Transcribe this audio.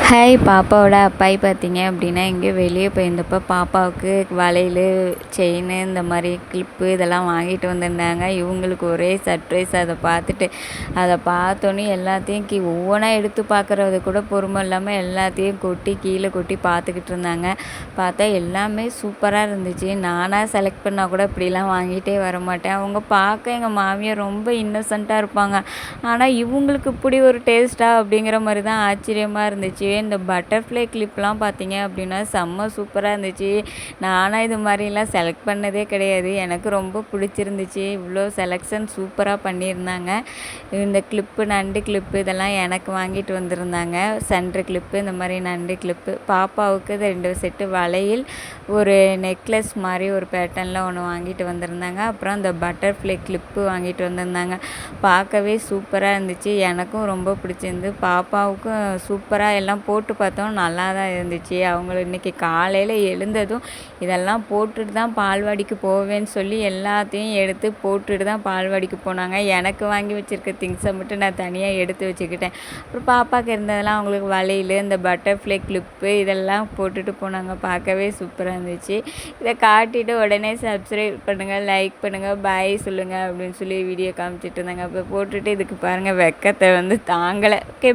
Hi பாப்பாவோட அப்பாயி பார்த்தீங்க அப்படின்னா எங்கேயோ வெளியே போயிருந்தப்போ பாப்பாவுக்கு வளையல் செயின் இந்த மாதிரி கிளிப்பு இதெல்லாம் வாங்கிட்டு வந்திருந்தாங்க. இவங்களுக்கு ஒரே சர்ப்ரைஸ். அதை பார்த்தோன்னே எல்லாத்தையும் ஒவ்வொன்றா எடுத்து பார்க்குறது கூட பொறுமை இல்லாமல் எல்லாத்தையும் கீழே கொட்டி பார்த்துக்கிட்டு இருந்தாங்க. பார்த்தா எல்லாமே சூப்பராக இருந்துச்சு. நானாக செலக்ட் பண்ணால் கூட இப்படிலாம் வாங்கிட்டே வரமாட்டேன். அவங்க பார்க்க எங்கள் மாமியார் ரொம்ப இன்னசென்ட்டாக இருப்பாங்க. ஆனால் இவங்களுக்கு இப்படி ஒரு டேஸ்ட்டா அப்படிங்கிற மாதிரி தான் ஆச்சரியமாக இருந்துச்சு. இந்த பட்டர்ஃப்ளை கிளிப்லாம் பார்த்தீங்க அப்படின்னா செம்ம சூப்பராக இருந்துச்சு. நானாக இது மாதிரிலாம் செலக்ட் பண்ணதே கிடையாது. எனக்கு ரொம்ப பிடிச்சிருந்துச்சு. இவ்வளோ செலெக்ஷன் சூப்பராக பண்ணியிருந்தாங்க. இந்த கிளிப்பு நண்டு கிளிப்பு இதெல்லாம் எனக்கு வாங்கிட்டு வந்திருந்தாங்க. சென்ட்ரு கிளிப்பு இந்த மாதிரி நண்டு கிளிப்பு. பாப்பாவுக்கு 2 செட்டு வளையல் ஒரு நெக்லஸ் மாதிரி ஒரு பேட்டர்னில் ஒன்று வாங்கிட்டு வந்திருந்தாங்க. அப்புறம் அந்த பட்டர்ஃப்ளை கிளிப்பு வாங்கிட்டு வந்திருந்தாங்க. பார்க்கவே சூப்பராக இருந்துச்சு. எனக்கும் ரொம்ப பிடிச்சிருந்து. பாப்பாவுக்கும் சூப்பராக எல்லாம் போட்டு பார்த்தோம். நல்லா தான் இருந்துச்சு. அவங்க இன்றைக்கி காலையில் எழுந்ததும் இதெல்லாம் போட்டுட்டு தான் பால்வாடிக்கு போவேன்னு சொல்லி எல்லாத்தையும் எடுத்து போட்டுட்டு தான் பால்வாடிக்கு போனாங்க. எனக்கு வாங்கி வச்சுருக்க திங்ஸை மட்டும் நான் தனியாக எடுத்து வச்சுக்கிட்டேன். அப்புறம் பாப்பாவுக்கு இருந்ததெல்லாம் அவங்களுக்கு வளையல் இந்த பட்டர்ஃப்ளை கிளிப்பு இதெல்லாம் போட்டுட்டு போனாங்க. பார்க்கவே சூப்பராக இருந்துச்சு. இதை காட்டிட்டு உடனே சப்ஸ்கிரைப் பண்ணுங்கள், லைக் பண்ணுங்கள், பாய் சொல்லுங்கள் அப்படின்னு சொல்லி வீடியோ காமிச்சிட்டு இருந்தாங்க. அப்போ போட்டுட்டு இதுக்கு பாருங்கள் வெக்கத்தை தாங்கலை. ஓகே.